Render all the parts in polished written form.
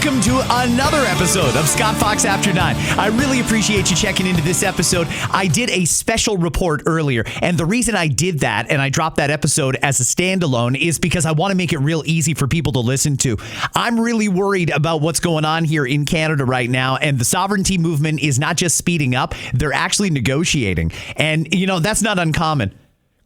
welcome to another episode of Scott Fox After 9. I really appreciate you checking into this episode. I did a special report earlier, and the reason I did that and I dropped that episode as a standalone is because I want to make it real easy for people to listen to. I'm really worried about what's going on here in Canada right now, and the sovereignty movement is not just speeding up, they're actually negotiating. And, you know, that's not uncommon.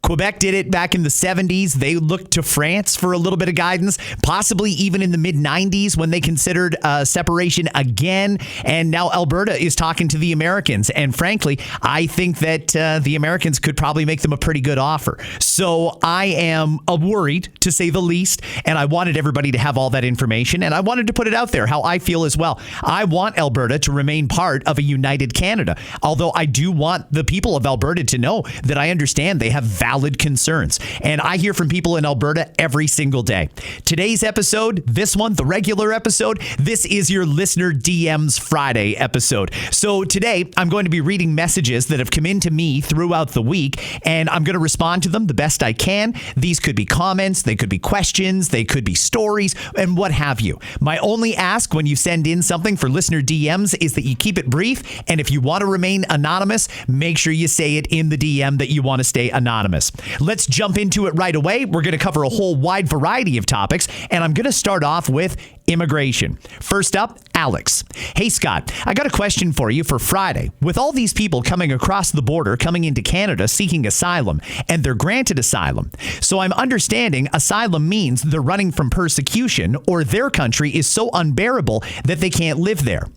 Quebec did it back in the 70s. They looked to France for a little bit of guidance, possibly even in the mid-90s when they considered separation again. And now Alberta is talking to the Americans. And frankly, I think that the Americans could probably make them a pretty good offer. So I am worried, to say the least. And I wanted everybody to have all that information. And I wanted to put it out there how I feel as well. I want Alberta to remain part of a united Canada. Although I do want the people of Alberta to know that I understand they have valid concerns. And I hear from people in Alberta every single day. Today's episode, this one, the regular episode, this is your Listener DMs Friday episode. So today, I'm going to be reading messages that have come in to me throughout the week, and I'm going to respond to them the best I can. These could be comments, they could be questions, they could be stories, and what have you. My only ask when you send in something for Listener DMs is that you keep it brief, and if you want to remain anonymous, make sure you say it in the DM that you want to stay anonymous. Let's jump into it right away. We're going to cover a whole wide variety of topics, and I'm going to start off with immigration. First up, Alex. Hey, Scott, I got a question for you for Friday. With all these people coming across the border, coming into Canada seeking asylum, and they're granted asylum. So I'm understanding asylum means they're running from persecution or their country is so unbearable that they can't live there.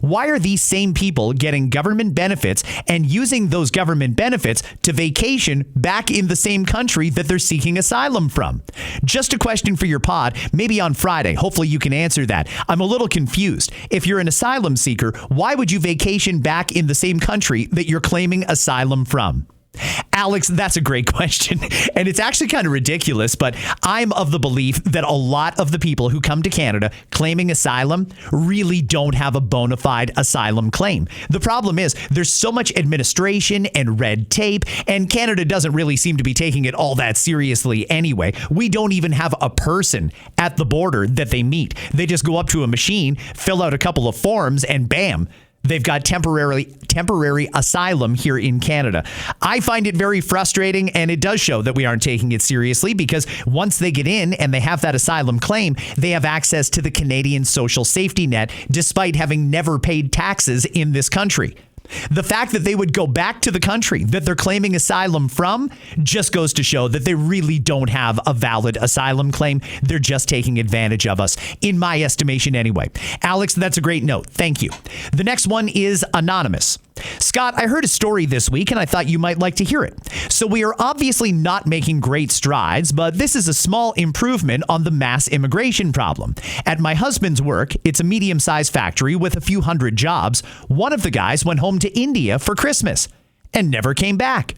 Why are these same people getting government benefits and using those government benefits to vacation back in the same country that they're seeking asylum from? Just a question for your pod, maybe on Friday. Hopefully you can answer that. I'm a little confused. If you're an asylum seeker, why would you vacation back in the same country that you're claiming asylum from? Alex, that's a great question. And it's actually kind of ridiculous, but I'm of the belief that a lot of the people who come to Canada claiming asylum really don't have a bona fide asylum claim. The problem is there's so much administration and red tape, and Canada doesn't really seem to be taking it all that seriously anyway. We don't even have a person at the border that they meet. They just go up to a machine, fill out a couple of forms, and bam, they've got temporary asylum here in Canada. I find it very frustrating, and it does show that we aren't taking it seriously because once they get in and they have that asylum claim, they have access to the Canadian social safety net despite having never paid taxes in this country. The fact that they would go back to the country that they're claiming asylum from just goes to show that they really don't have a valid asylum claim. They're just taking advantage of us, in my estimation anyway. Alex, that's a great note. Thank you. The next one is anonymous. Scott, I heard a story this week and I thought you might like to hear it. So we are obviously not making great strides, but this is a small improvement on the mass immigration problem. At my husband's work, it's a medium-sized factory with a few hundred jobs. One of the guys went home to India for Christmas and never came back.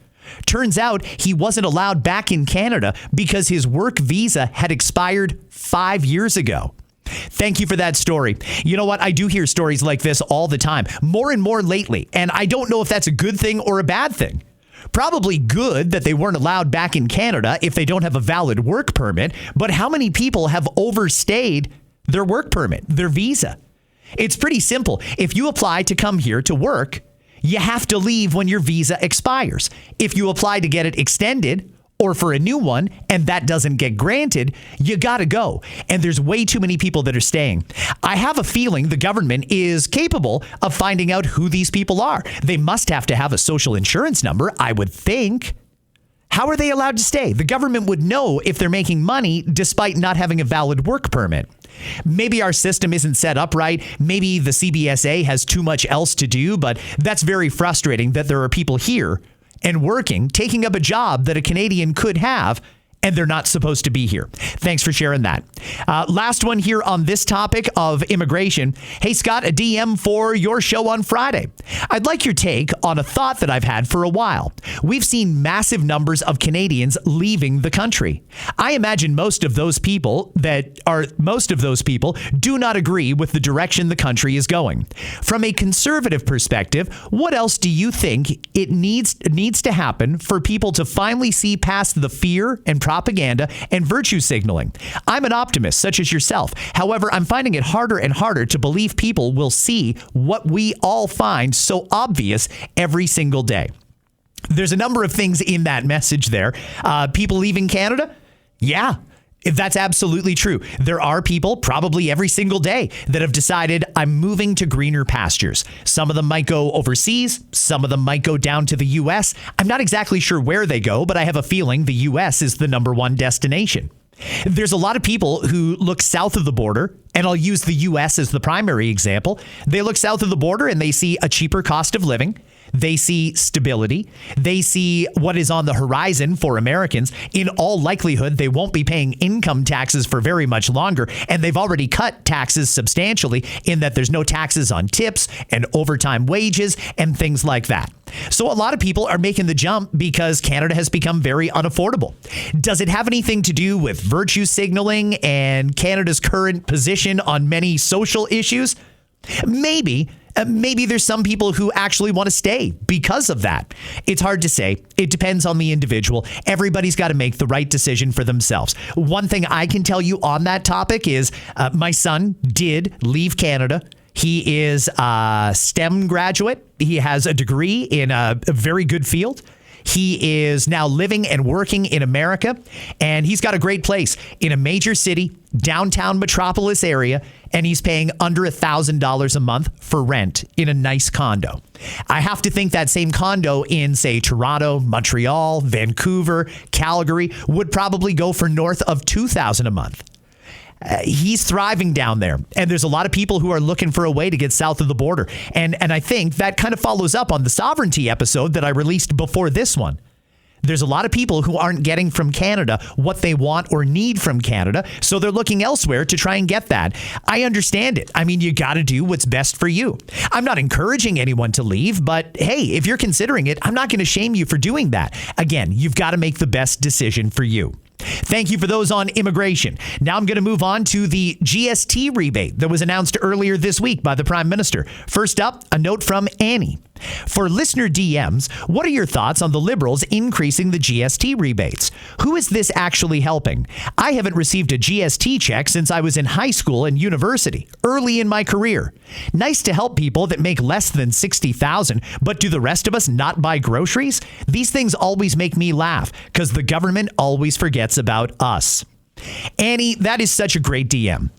Turns out he wasn't allowed back in Canada because his work visa had expired 5 years ago. Thank you for that story. You know what? I do hear stories like this all the time, more and more lately, and I don't know if that's a good thing or a bad thing. Probably good that they weren't allowed back in Canada if they don't have a valid work permit, but how many people have overstayed their work permit, their visa? It's pretty simple. If you apply to come here to work, you have to leave when your visa expires. If you apply to get it extended or for a new one, and that doesn't get granted, you gotta go. And there's way too many people that are staying. I have a feeling the government is capable of finding out who these people are. They must have to have a social insurance number, I would think. How are they allowed to stay? The government would know if they're making money despite not having a valid work permit. Maybe our system isn't set up right. Maybe the CBSA has too much else to do, but that's very frustrating that there are people here and working, taking up a job that a Canadian could have, and they're not supposed to be here. Thanks for sharing that. Last one here on this topic of immigration. Hey, Scott, a DM for your show on Friday. I'd like your take on a thought that I've had for a while. We've seen massive numbers of Canadians leaving the country. I imagine most of those people do not agree with the direction the country is going. From a conservative perspective, what else do you think it needs to happen for people to finally see past the fear and propaganda and virtue signaling? I'm an optimist optimist, such as yourself. However, I'm finding it harder and harder to believe people will see what we all find so obvious every single day. There's a number of things in that message there. People leaving Canada? Yeah. That's absolutely true. There are people probably every single day that have decided I'm moving to greener pastures. Some of them might go overseas. Some of them might go down to the U.S. I'm not exactly sure where they go, but I have a feeling the U.S. is the number one destination. There's a lot of people who look south of the border, and I'll use the U.S. as the primary example. They look south of the border and they see a cheaper cost of living. They see stability. They see what is on the horizon for Americans. In all likelihood, they won't be paying income taxes for very much longer. And they've already cut taxes substantially in that there's no taxes on tips and overtime wages and things like that. So a lot of people are making the jump because Canada has become very unaffordable. Does it have anything to do with virtue signaling and Canada's current position on many social issues? Maybe. Maybe there's some people who actually want to stay because of that. It's hard to say. It depends on the individual. Everybody's got to make the right decision for themselves. One thing I can tell you on that topic is my son did leave Canada. He is a STEM graduate. He has a degree in a very good field. He is now living and working in America, and he's got a great place in a major city, downtown metropolis area, and he's paying under $1,000 a month for rent in a nice condo. I have to think that same condo in, say, Toronto, Montreal, Vancouver, Calgary would probably go for north of $2,000 a month. He's thriving down there. And there's a lot of people who are looking for a way to get south of the border. And I think that kind of follows up on the sovereignty episode that I released before this one. There's a lot of people who aren't getting from Canada what they want or need from Canada, so they're looking elsewhere to try and get that. I understand it. I mean, you got to do what's best for you. I'm not encouraging anyone to leave, but hey, if you're considering it, I'm not going to shame you for doing that. Again, you've got to make the best decision for you. Thank you for those on immigration. Now I'm going to move on to the GST rebate that was announced earlier this week by the Prime Minister. First up, a note from Annie. For listener DMs, what are your thoughts on the Liberals increasing the GST rebates? Who is this actually helping? I haven't received a GST check since I was in high school and university, early in my career. Nice to help people that make less than $60,000, but do the rest of us not buy groceries? These things always make me laugh because the government always forgets about us. Annie, that is such a great DM.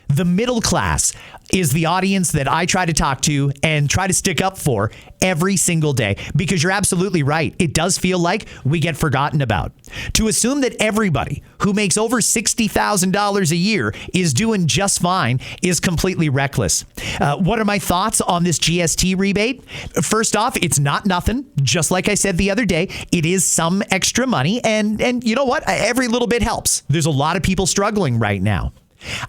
The middle class is the audience that I try to talk to and try to stick up for every single day, because you're absolutely right. It does feel like we get forgotten about. To assume that everybody who makes over $60,000 a year is doing just fine is completely reckless. What are my thoughts on this GST rebate? First off, it's not nothing. Just like I said the other day, it is some extra money. And you know what? Every little bit helps. There's a lot of people struggling right now.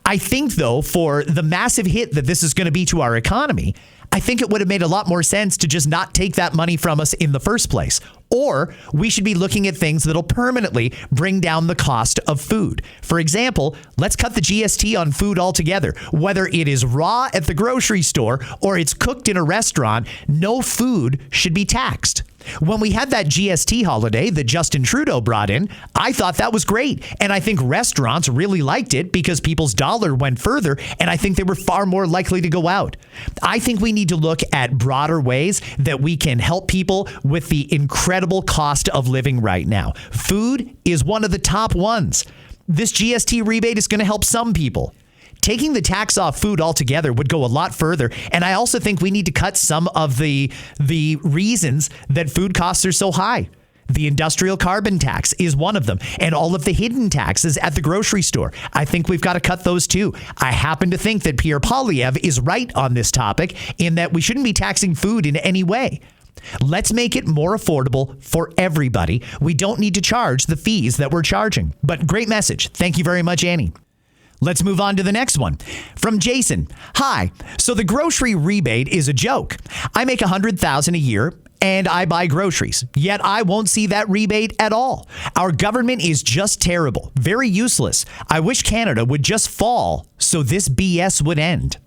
I think, though, for the massive hit that this is going to be to our economy, I think it would have made a lot more sense to just not take that money from us in the first place. Or we should be looking at things that'll permanently bring down the cost of food. For example, let's cut the GST on food altogether. Whether it is raw at the grocery store or it's cooked in a restaurant, no food should be taxed. When we had that GST holiday that Justin Trudeau brought in, I thought that was great. And I think restaurants really liked it because people's dollar went further, and I think they were far more likely to go out. I think we need to look at broader ways that we can help people with the incredible cost of living right now. Food is one of the top ones. This GST rebate is going to help some people. Taking the tax off food altogether would go a lot further. And I also think we need to cut some of the reasons that food costs are so high. The industrial carbon tax is one of them, and all of the hidden taxes at the grocery store. I think we've got to cut those too. I happen to think that Pierre Poilievre is right on this topic in that we shouldn't be taxing food in any way. Let's make it more affordable for everybody. We don't need to charge the fees that we're charging. But great message. Thank you very much, Annie. Let's move on to the next one. From Jason. Hi. So the grocery rebate is a joke. I make $100,000 a year and I buy groceries, yet I won't see that rebate at all. Our government is just terrible, very useless. I wish Canada would just fall so this BS would end.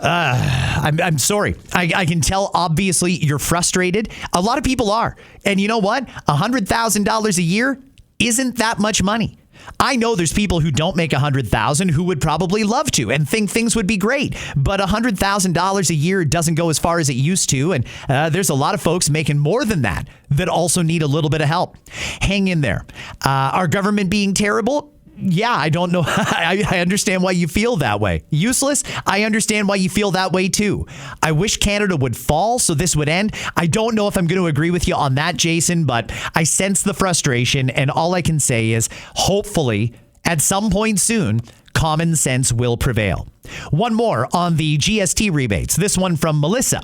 I'm sorry. I can tell, obviously, you're frustrated. A lot of people are. And you know what? $100,000 a year isn't that much money. I know there's people who don't make $100,000 who would probably love to and think things would be great, but $100,000 a year doesn't go as far as it used to, and there's a lot of folks making more than that also need a little bit of help. Hang in there. Our government being terrible? Yeah, I don't know. I understand why you feel that way. Useless? I understand why you feel that way too. I wish Canada would fall so this would end. I don't know if I'm going to agree with you on that, Jason, but I sense the frustration, and all I can say is hopefully at some point soon, common sense will prevail. One more on the GST rebates. This one from Melissa.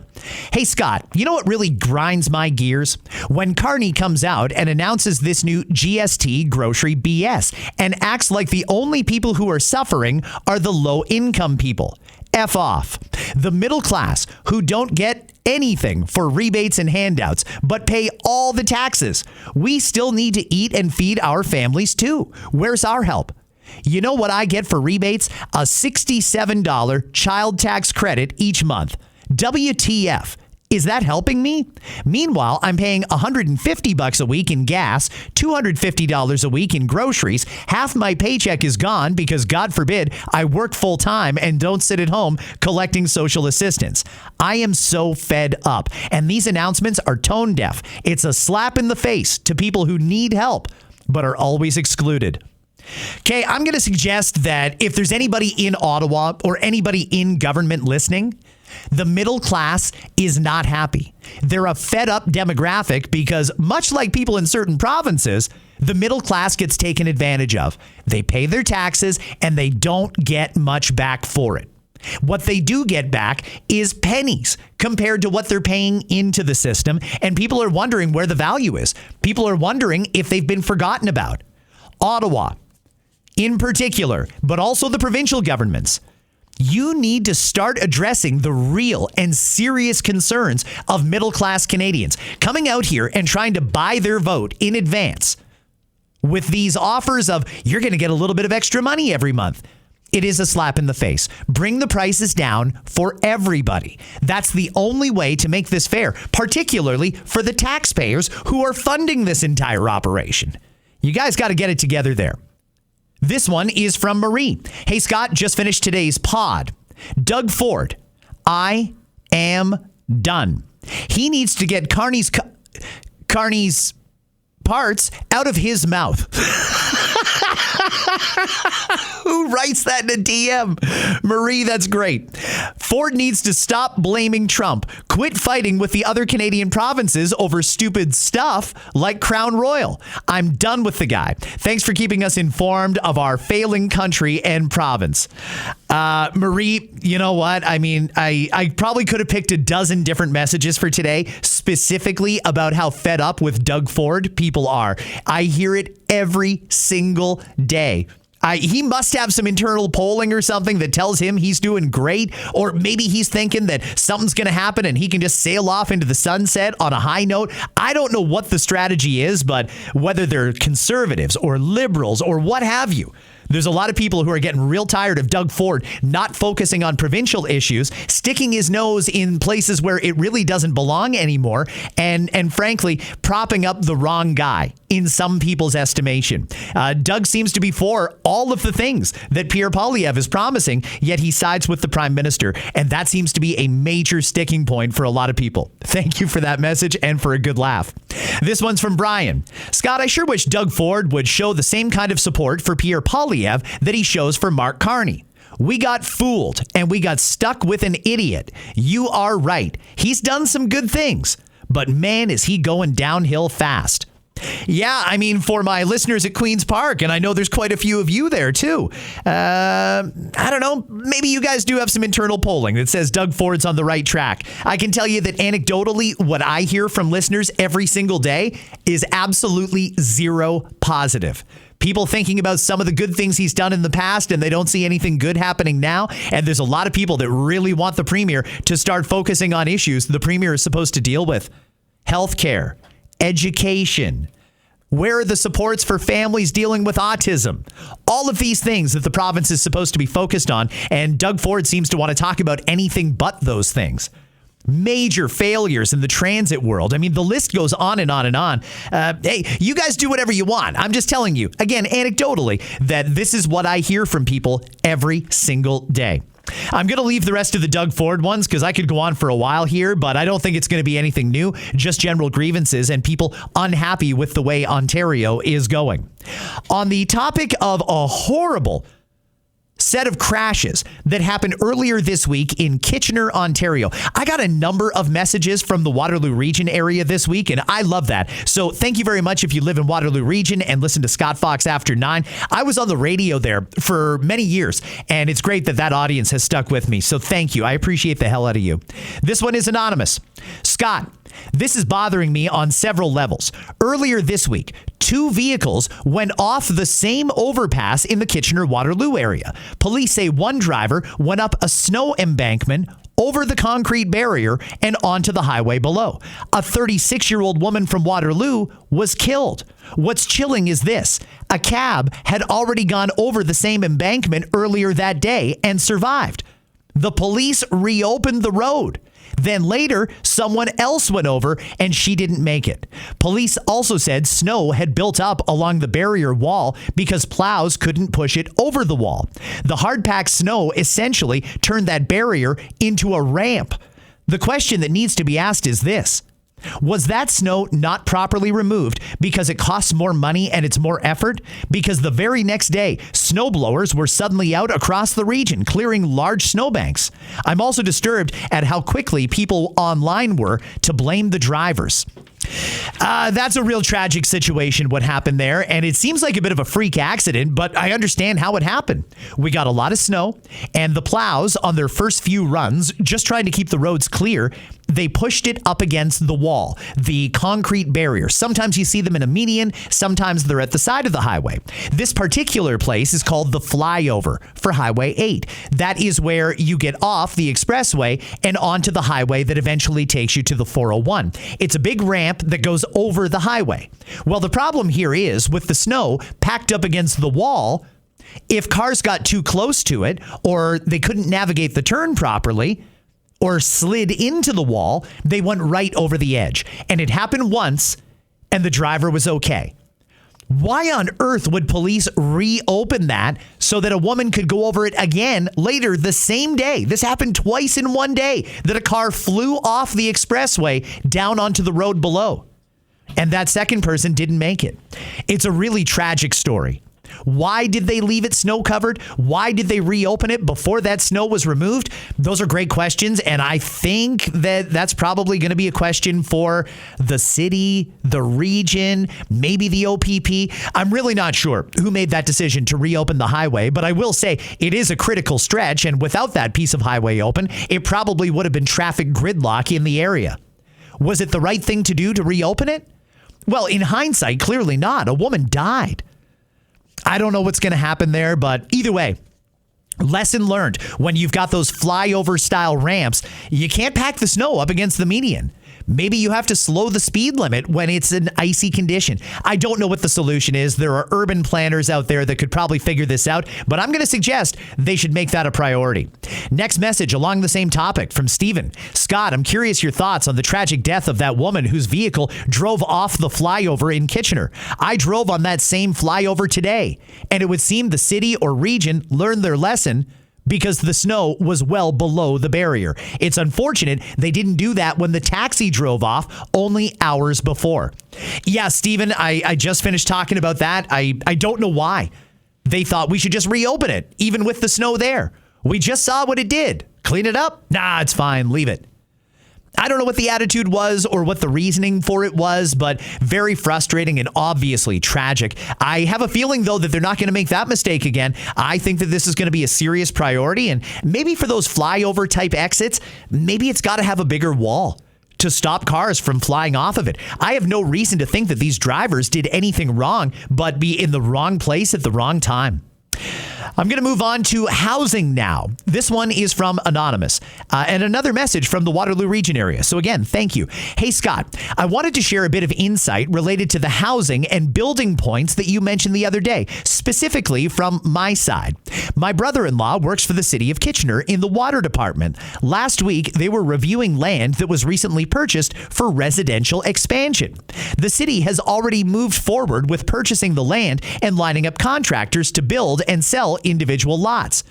Hey, Scott, you know what really grinds my gears? When Carney comes out and announces this new GST grocery BS and acts like the only people who are suffering are the low-income people. F off. The middle class who don't get anything for rebates and handouts, but pay all the taxes. We still need to eat and feed our families too. Where's our help? You know what I get for rebates? A $67 child tax credit each month. WTF? Is that helping me? Meanwhile, I'm paying $150 a week in gas, $250 a week in groceries. Half my paycheck is gone because, God forbid, I work full time and don't sit at home collecting social assistance. I am so fed up, and these announcements are tone deaf. It's a slap in the face to people who need help, but are always excluded. Okay, I'm going to suggest that if there's anybody in Ottawa or anybody in government listening, the middle class is not happy. They're a fed up demographic because, much like people in certain provinces, the middle class gets taken advantage of. They pay their taxes and they don't get much back for it. What they do get back is pennies compared to what they're paying into the system, and people are wondering where the value is. People are wondering if they've been forgotten about. Ottawa, in particular, but also the provincial governments, you need to start addressing the real and serious concerns of middle-class Canadians coming out here and trying to buy their vote in advance with these offers of you're going to get a little bit of extra money every month. It is a slap in the face. Bring the prices down for everybody. That's the only way to make this fair, particularly for the taxpayers who are funding this entire operation. You guys got to get it together there. This one is from Marie. Hey, Scott, just finished today's pod. Doug Ford, I am done. He needs to get Carney's parts out of his mouth. Who writes that in a DM? Marie, that's great. Ford needs to stop blaming Trump. Quit fighting with the other Canadian provinces over stupid stuff like Crown Royal. I'm done with the guy. Thanks for keeping us informed of our failing country and province. Marie, you know what? I mean, I probably could have picked a dozen different messages for today, specifically about how fed up with Doug Ford people are. I hear it every single day. He must have some internal polling or something that tells him he's doing great, or maybe he's thinking that something's going to happen and he can just sail off into the sunset on a high note. I don't know what the strategy is, but whether they're conservatives or liberals or what have you, there's a lot of people who are getting real tired of Doug Ford not focusing on provincial issues, sticking his nose in places where it really doesn't belong anymore, and frankly, propping up the wrong guy in some people's estimation. Doug seems to be for all of the things that Pierre Poilievre is promising, yet he sides with the Prime Minister, and that seems to be a major sticking point for a lot of people. Thank you for that message and for a good laugh. This one's from Brian. Scott, I sure wish Doug Ford would show the same kind of support for Pierre Poilievre that he shows for Mark Carney. We got fooled and we got stuck with an idiot. You are right. He's done some good things, but man, is he going downhill fast. Yeah, I mean, for my listeners at Queen's Park, and I know there's quite a few of you there too. I don't know, maybe you guys do have some internal polling that says Doug Ford's on the right track. I can tell you that anecdotally, what I hear from listeners every single day is absolutely zero positive. People thinking about some of the good things he's done in the past, and they don't see anything good happening now. And there's a lot of people that really want the premier to start focusing on issues the premier is supposed to deal with. Healthcare, education. Where are the supports for families dealing with autism? All of these things that the province is supposed to be focused on, and Doug Ford seems to want to talk about anything but those things. Major failures in the transit world. I mean, the list goes on and on and on. Hey, you guys do whatever you want. I'm just telling you, again, anecdotally, that this is what I hear from people every single day. I'm going to leave the rest of the Doug Ford ones because I could go on for a while here, but I don't think it's going to be anything new, just general grievances and people unhappy with the way Ontario is going. On the topic of a horrible set of crashes that happened earlier this week in Kitchener, Ontario. I got a number of messages from the Waterloo Region area this week, and I love that. So thank you very much if you live in Waterloo Region and listen to Scott Fox After 9. I was on the radio there for many years, and it's great that that audience has stuck with me. So thank you. I appreciate the hell out of you. This one is anonymous. Scott, this is bothering me on several levels. Earlier this week, 2 vehicles went off the same overpass in the Kitchener-Waterloo area. Police say one driver went up a snow embankment over the concrete barrier and onto the highway below. A 36-year-old woman from Waterloo was killed. What's chilling is this. A cab had already gone over the same embankment earlier that day and survived. The police reopened the road. Then later, someone else went over and she didn't make it. Police also said snow had built up along the barrier wall because plows couldn't push it over the wall. The hard-packed snow essentially turned that barrier into a ramp. The question that needs to be asked is this. Was that snow not properly removed because it costs more money and it's more effort? Because the very next day, snowblowers were suddenly out across the region clearing large snowbanks. I'm also disturbed at how quickly people online were to blame the drivers. That's a real tragic situation, what happened there, and it seems like a bit of a freak accident, but I understand how it happened. We got a lot of snow, and the plows on their first few runs, just trying to keep the roads clear, they pushed it up against the wall, the concrete barrier. Sometimes you see them in a median, sometimes they're at the side of the highway. This particular place is called the flyover for Highway 8. That is where you get off the expressway and onto the highway that eventually takes you to the 401. It's a big ramp that goes over the highway. Well, the problem here is with the snow packed up against the wall, if cars got too close to it or they couldn't navigate the turn properly, or slid into the wall, they went right over the edge. And it happened once, and the driver was okay. Why on earth would police reopen that so that a woman could go over it again later the same day? This happened twice in one day, that a car flew off the expressway down onto the road below. And that second person didn't make it. It's a really tragic story. Why did they leave it snow covered? Why did they reopen it before that snow was removed? Those are great questions, and I think that that's probably going to be a question for the city, the region, maybe the OPP. I'm really not sure who made that decision to reopen the highway, but I will say it is a critical stretch, and without that piece of highway open, it probably would have been traffic gridlock in the area. Was it the right thing to do to reopen it? Well, in hindsight, clearly not. A woman died. I don't know what's going to happen there, but either way, lesson learned. When you've got those flyover style ramps, you can't pack the snow up against the median. Maybe you have to slow the speed limit when it's an icy condition. I don't know what the solution is. There are urban planners out there that could probably figure this out, but I'm going to suggest they should make that a priority. Next message along the same topic from Steven. Scott, I'm curious your thoughts on the tragic death of that woman whose vehicle drove off the flyover in Kitchener. I drove on that same flyover today, and it would seem the city or region learned their lesson because the snow was well below the barrier. It's unfortunate they didn't do that when the taxi drove off only hours before. Yeah, Stephen, I just finished talking about that. I don't know why they thought we should just reopen it, even with the snow there. We just saw what it did. Clean it up? Nah, it's fine. Leave it. I don't know what the attitude was or what the reasoning for it was, but very frustrating and obviously tragic. I have a feeling, though, that they're not going to make that mistake again. I think that this is going to be a serious priority, and maybe for those flyover type exits, maybe it's got to have a bigger wall to stop cars from flying off of it. I have no reason to think that these drivers did anything wrong but be in the wrong place at the wrong time. I'm going to move on to housing now. This one is from Anonymous and another message from the Waterloo region area. So again, thank you. Hey, Scott, I wanted to share a bit of insight related to the housing and building points that you mentioned the other day, specifically from my side. My brother-in-law works for the city of Kitchener in the water department. Last week, they were reviewing land that was recently purchased for residential expansion. The city has already moved forward with purchasing the land and lining up contractors to build and sell individual lots.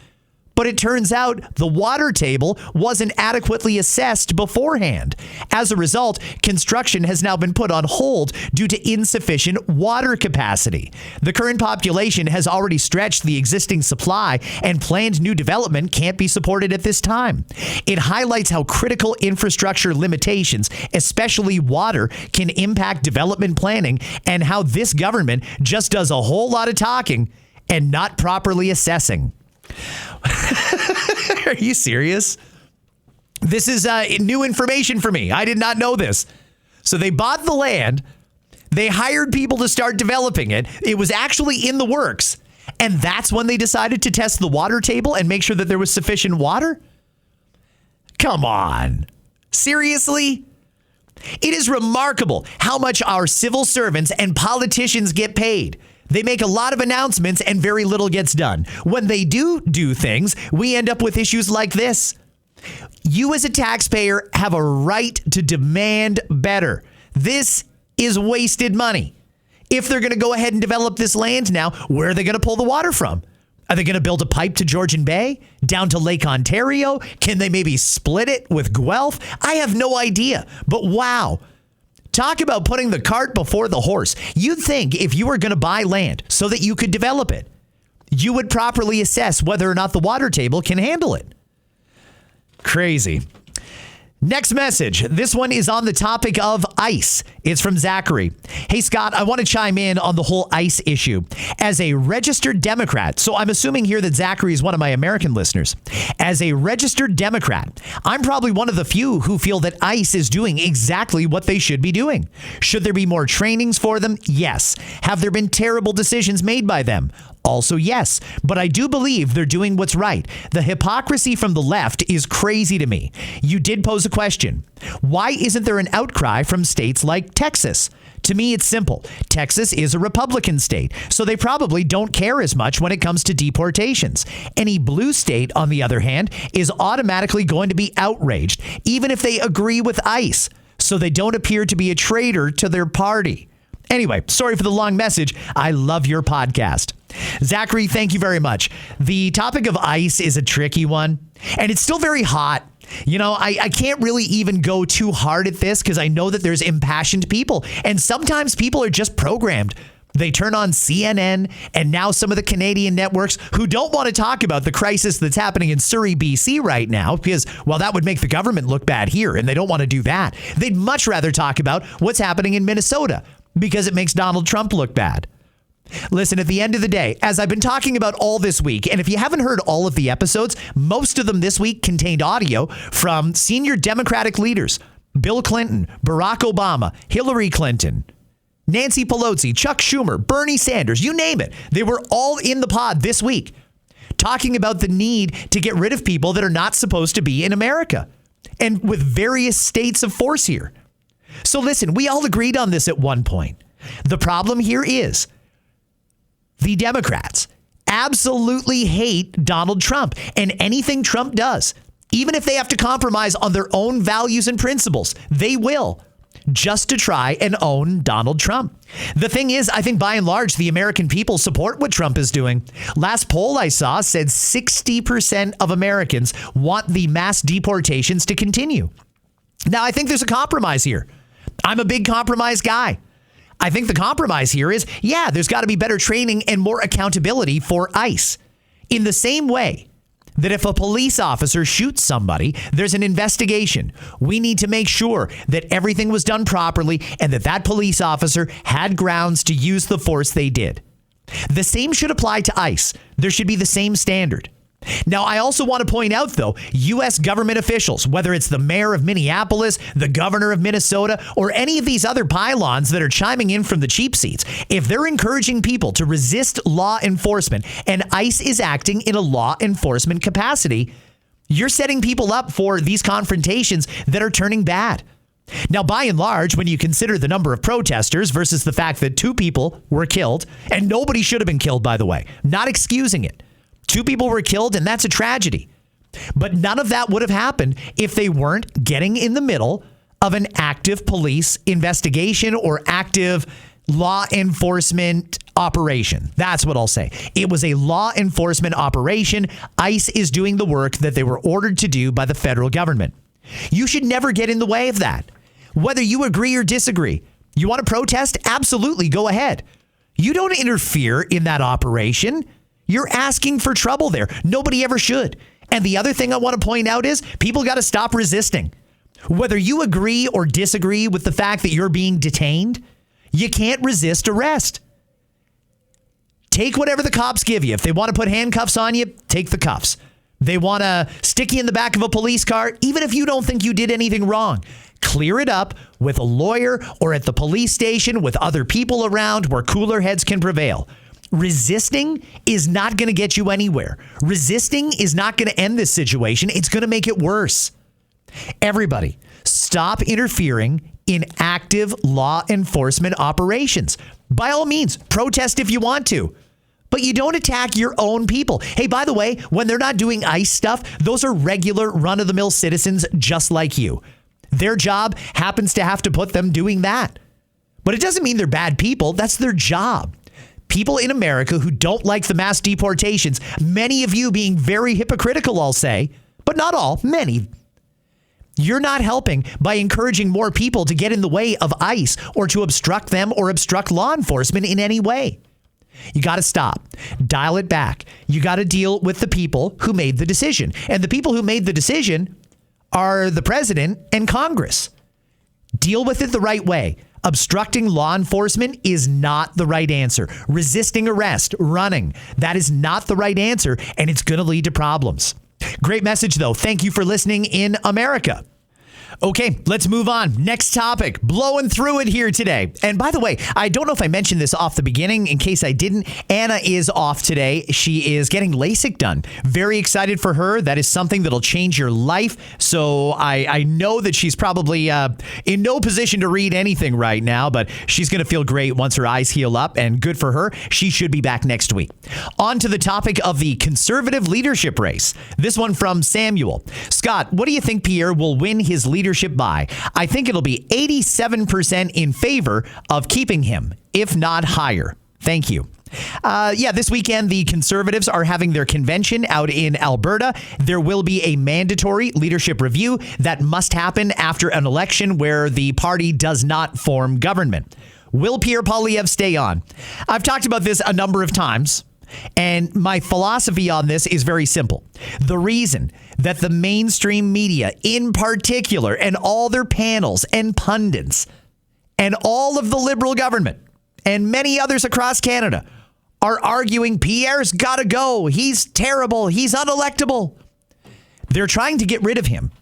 But it turns out the water table wasn't adequately assessed beforehand. As a result, construction has now been put on hold due to insufficient water capacity. The current population has already stretched the existing supply, and planned new development can't be supported at this time. It highlights how critical infrastructure limitations, especially water, can impact development planning, and how this government just does a whole lot of talking and not properly assessing. Are you serious? This is new information for me. I did not know this. So they bought the land. They hired people to start developing it. It was actually in the works. And that's when they decided to test the water table and make sure that there was sufficient water? Come on. Seriously? It is remarkable how much our civil servants and politicians get paid. They make a lot of announcements and very little gets done. When they do things, we end up with issues like this. You as a taxpayer have a right to demand better. This is wasted money. If they're going to go ahead and develop this land now, where are they going to pull the water from? Are they going to build a pipe to Georgian Bay? Down to Lake Ontario? Can they maybe split it with Guelph? I have no idea. But wow. Talk about putting the cart before the horse. You'd think if you were going to buy land so that you could develop it, you would properly assess whether or not the water table can handle it. Crazy. Next message. This one is on the topic of ICE. It's from Zachary. Hey, Scott, I want to chime in on the whole ICE issue. As a registered Democrat, so I'm assuming here that Zachary is one of my American listeners. As a registered Democrat, I'm probably one of the few who feel that ICE is doing exactly what they should be doing. Should there be more trainings for them? Yes. Have there been terrible decisions made by them? Also, yes, but I do believe they're doing what's right. The hypocrisy from the left is crazy to me. You did pose a question. Why isn't there an outcry from states like Texas? To me, it's simple. Texas is a Republican state, so they probably don't care as much when it comes to deportations. Any blue state, on the other hand, is automatically going to be outraged, even if they agree with ICE, so they don't appear to be a traitor to their party. Anyway, sorry for the long message. I love your podcast. Zachary, thank you very much. The topic of ICE is a tricky one, and it's still very hot. You know, I can't really even go too hard at this because I know that there's impassioned people, and sometimes people are just programmed. They turn on CNN and now some of the Canadian networks who don't want to talk about the crisis that's happening in Surrey, BC right now, because, well, that would make the government look bad here, and they don't want to do that. They'd much rather talk about what's happening in Minnesota because it makes Donald Trump look bad. Listen, at the end of the day, as I've been talking about all this week, and if you haven't heard all of the episodes, most of them this week contained audio from senior Democratic leaders, Bill Clinton, Barack Obama, Hillary Clinton, Nancy Pelosi, Chuck Schumer, Bernie Sanders, you name it. They were all in the pod this week talking about the need to get rid of people that are not supposed to be in America, and with various states of force here. So listen, we all agreed on this at one point. The problem here is the Democrats absolutely hate Donald Trump and anything Trump does. Even if they have to compromise on their own values and principles, they will, just to try and own Donald Trump. The thing is, I think by and large, the American people support what Trump is doing. Last poll I saw said 60% of Americans want the mass deportations to continue. Now, I think there's a compromise here. I'm a big compromise guy. I think the compromise here is, yeah, there's got to be better training and more accountability for ICE. In the same way that if a police officer shoots somebody, there's an investigation. We need to make sure that everything was done properly and that that police officer had grounds to use the force they did. The same should apply to ICE. There should be the same standard. Now, I also want to point out, though, U.S. government officials, whether it's the mayor of Minneapolis, the governor of Minnesota, or any of these other pylons that are chiming in from the cheap seats, if they're encouraging people to resist law enforcement and ICE is acting in a law enforcement capacity, you're setting people up for these confrontations that are turning bad. Now, by and large, when you consider the number of protesters versus the fact that 2 people were killed, and nobody should have been killed, by the way, not excusing it. 2 people were killed, and that's a tragedy. But none of that would have happened if they weren't getting in the middle of an active police investigation or active law enforcement operation. That's what I'll say. It was a law enforcement operation. ICE is doing the work that they were ordered to do by the federal government. You should never get in the way of that. Whether you agree or disagree, you want to protest? Absolutely, go ahead. You don't interfere in that operation. You're asking for trouble there. Nobody ever should. And the other thing I want to point out is people got to stop resisting. Whether you agree or disagree with the fact that you're being detained, you can't resist arrest. Take whatever the cops give you. If they want to put handcuffs on you, take the cuffs. They want to stick you in the back of a police car, even if you don't think you did anything wrong. Clear it up with a lawyer or at the police station with other people around where cooler heads can prevail. Resisting is not going to get you anywhere. Resisting is not going to end this situation. It's going to make it worse. Everybody, stop interfering in active law enforcement operations. By all means, protest if you want to, but you don't attack your own people. Hey, by the way, when they're not doing ICE stuff, those are regular run-of-the-mill citizens just like you. Their job happens to have to put them doing that. But it doesn't mean they're bad people. That's their job. People in America who don't like the mass deportations, many of you being very hypocritical, I'll say, but not all, many. You're not helping by encouraging more people to get in the way of ICE or to obstruct them or obstruct law enforcement in any way. You got to stop. Dial it back. You got to deal with the people who made the decision. And the people who made the decision are the president and Congress. Deal with it the right way. Obstructing law enforcement is not the right answer. Resisting arrest, running, that is not the right answer, and it's going to lead to problems. Great message, though. Thank you for listening in America. Okay, let's move on. Next topic, blowing through it here today. And by the way, I don't know if I mentioned this off the beginning. In case I didn't, Anna is off today. She is getting LASIK done. Very excited for her. That is something that'll change your life. So I know that she's probably in no position to read anything right now, but she's going to feel great once her eyes heal up, and good for her. She should be back next week. On to the topic of the conservative leadership race. This one from Samuel. Scott, what do you think Pierre will win his leadership by? I think it'll be 87% in favor of keeping him, if not higher. Thank you. This weekend, the Conservatives are having their convention out in Alberta. There will be a mandatory leadership review that must happen after an election where the party does not form government. Will Pierre Poilievre stay on? I've talked about this a number of times. And my philosophy on this is very simple. The reason that the mainstream media in particular, and all their panels and pundits and all of the Liberal government and many others across Canada are arguing Pierre's got to go. He's terrible. He's unelectable. They're trying to get rid of him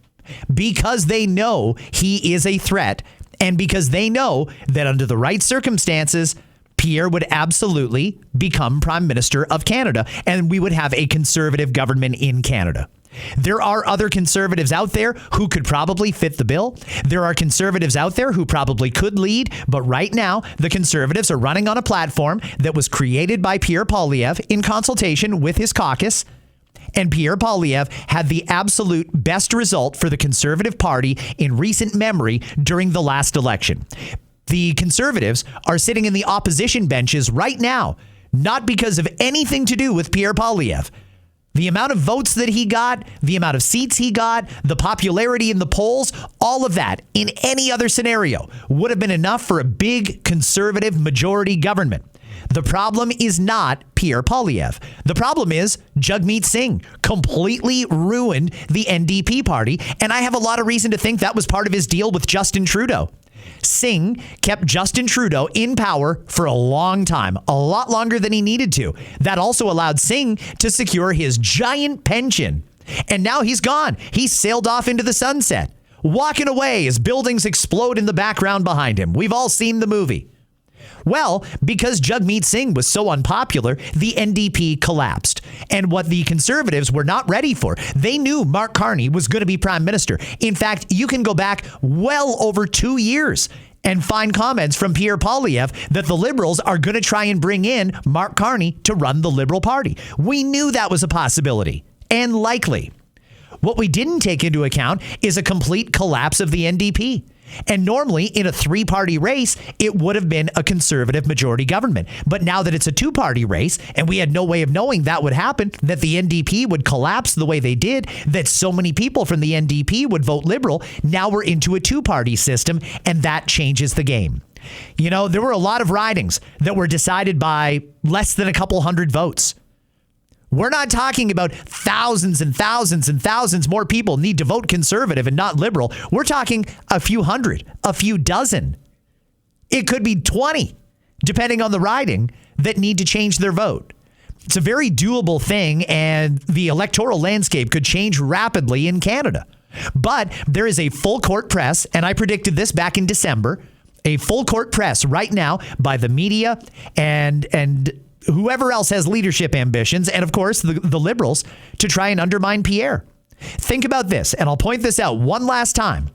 because they know he is a threat, and because they know that under the right circumstances, Pierre would absolutely become Prime Minister of Canada, and we would have a conservative government in Canada. There are other conservatives out there who could probably fit the bill. There are conservatives out there who probably could lead, but right now, the Conservatives are running on a platform that was created by Pierre Poilievre in consultation with his caucus, and Pierre Poilievre had the absolute best result for the Conservative Party in recent memory during the last election. The Conservatives are sitting in the opposition benches right now, not because of anything to do with Pierre Poilievre. The amount of votes that he got, the amount of seats he got, the popularity in the polls, all of that in any other scenario would have been enough for a big conservative majority government. The problem is not Pierre Poilievre. The problem is Jagmeet Singh completely ruined the NDP party, and I have a lot of reason to think that was part of his deal with Justin Trudeau. Singh kept Justin Trudeau in power for a long time, a lot longer than he needed to. That also allowed Singh to secure his giant pension. And now he's gone. He sailed off into the sunset, walking away as buildings explode in the background behind him. We've all seen the movie. Well, because Jagmeet Singh was so unpopular, the NDP collapsed. And what the Conservatives were not ready for, they knew Mark Carney was going to be Prime Minister. In fact, you can go back well over 2 years and find comments from Pierre Poilievre that the Liberals are going to try and bring in Mark Carney to run the Liberal Party. We knew that was a possibility and likely. What we didn't take into account is a complete collapse of the NDP. And normally in a 3-party race, it would have been a Conservative majority government. But now that it's a 2-party race, and we had no way of knowing that would happen, that the NDP would collapse the way they did, that so many people from the NDP would vote Liberal, now we're into a 2-party system, and that changes the game. You know, there were a lot of ridings that were decided by less than a couple hundred votes. We're not talking about thousands and thousands and thousands more people need to vote Conservative and not Liberal. We're talking a few hundred, a few dozen. It could be 20, depending on the riding, that need to change their vote. It's a very doable thing, and the electoral landscape could change rapidly in Canada. But there is a full court press, and I predicted this back in December, a full court press right now by the media and whoever else has leadership ambitions, and of course the Liberals, to try and undermine Pierre. Think about this, and I'll point this out one last time.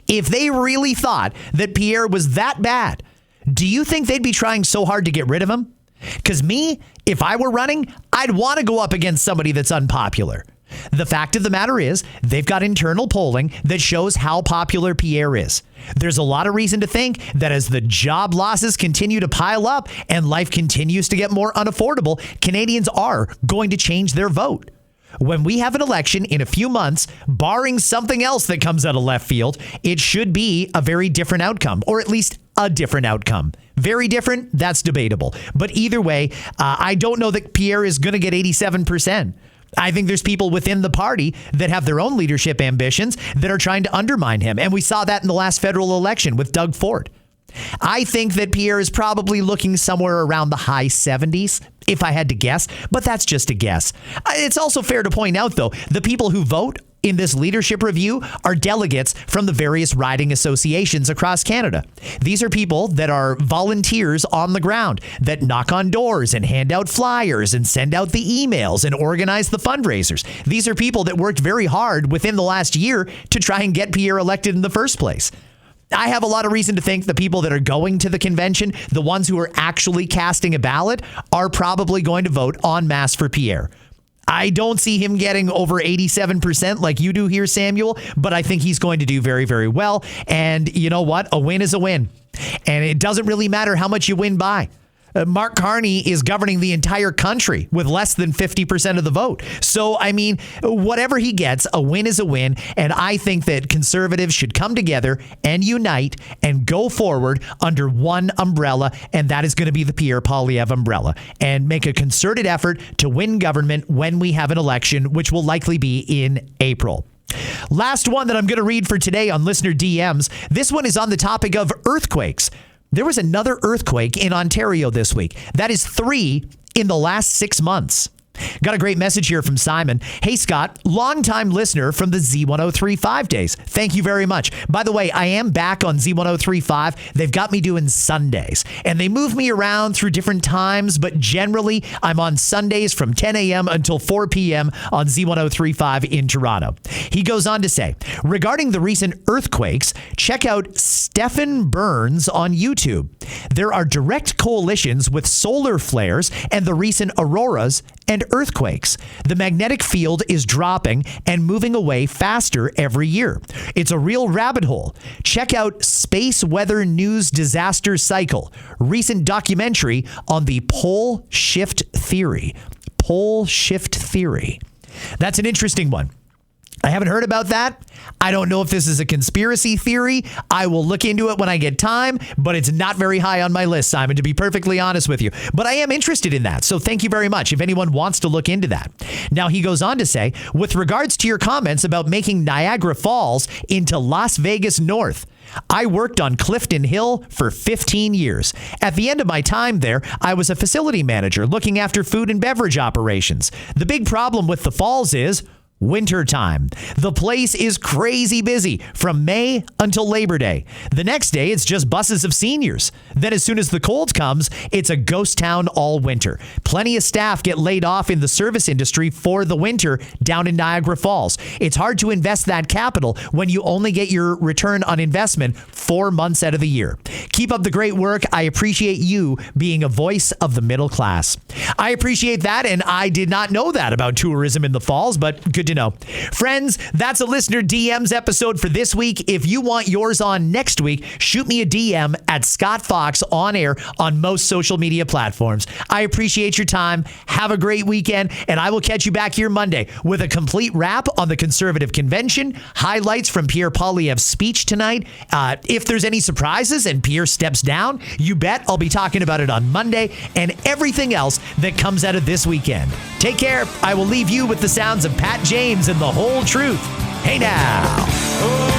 If they really thought that Pierre was that bad, do you think they'd be trying so hard to get rid of him? Because me, if I were running, I'd want to go up against somebody that's unpopular. The fact of the matter is, they've got internal polling that shows how popular Pierre is. There's a lot of reason to think that as the job losses continue to pile up and life continues to get more unaffordable, Canadians are going to change their vote. When we have an election in a few months, barring something else that comes out of left field, it should be a very different outcome, or at least a different outcome. Very different, that's debatable. But either way, I don't know that Pierre is going to get 87%. I think there's people within the party that have their own leadership ambitions that are trying to undermine him. And we saw that in the last federal election with Doug Ford. I think that Pierre is probably looking somewhere around the high 70s, if I had to guess, but that's just a guess. It's also fair to point out, though, the people who vote in this leadership review are delegates from the various riding associations across Canada. These are people that are volunteers on the ground that knock on doors and hand out flyers and send out the emails and organize the fundraisers. These are people that worked very hard within the last year to try and get Pierre elected in the first place. I have a lot of reason to think the people that are going to the convention, the ones who are actually casting a ballot, are probably going to vote en masse for Pierre. I don't see him getting over 87% like you do here, Samuel, but I think he's going to do very, very well. And you know what? A win is a win. And it doesn't really matter how much you win by. Mark Carney is governing the entire country with less than 50% of the vote. So, I mean, whatever he gets, a win is a win. And I think that Conservatives should come together and unite and go forward under one umbrella. And that is going to be the Pierre Poilievre umbrella, and make a concerted effort to win government when we have an election, which will likely be in April. Last one that I'm going to read for today on listener DMs. This one is on the topic of earthquakes. There was another earthquake in Ontario this week. That is 3 in the last 6 months. Got a great message here from Simon. Hey, Scott, longtime listener from the Z1035 days. Thank you very much. By the way, I am back on Z1035. They've got me doing Sundays, and they move me around through different times, but generally I'm on Sundays from 10 a.m. until 4 p.m. on Z1035 in Toronto. He goes on to say, regarding the recent earthquakes, check out Stephen Burns on YouTube. There are direct coalitions with solar flares and the recent auroras and earthquakes. The magnetic field is dropping and moving away faster every year. It's a real rabbit hole. Check out Space Weather News Disaster Cycle, recent documentary on the pole shift theory. Pole shift theory. That's an interesting one. I haven't heard about that. I don't know if this is a conspiracy theory. I will look into it when I get time, but it's not very high on my list, Simon, to be perfectly honest with you. But I am interested in that, so thank you very much if anyone wants to look into that. Now, he goes on to say, with regards to your comments about making Niagara Falls into Las Vegas North, I worked on Clifton Hill for 15 years. At the end of my time there, I was a facility manager looking after food and beverage operations. The big problem with the falls is wintertime. The place is crazy busy from May until Labor Day. The next day, it's just buses of seniors. Then as soon as the cold comes, it's a ghost town all winter. Plenty of staff get laid off in the service industry for the winter down in Niagara Falls. It's hard to invest that capital when you only get your return on investment 4 months out of the year. Keep up the great work. I appreciate you being a voice of the middle class. I appreciate that, and I did not know that about tourism in the falls, but good to know. Friends, that's a listener DMs episode for this week. If you want yours on next week, shoot me a DM at Scott Fox on air on most social media platforms. I appreciate your time. Have a great weekend, and I will catch you back here Monday with a complete wrap on the Conservative Convention, highlights from Pierre Poilievre's speech tonight. If there's any surprises and Pierre steps down, you bet I'll be talking about it on Monday, and everything else that comes out of this weekend. Take care. I will leave you with the sounds of Pat James and The Whole Truth. Hey now.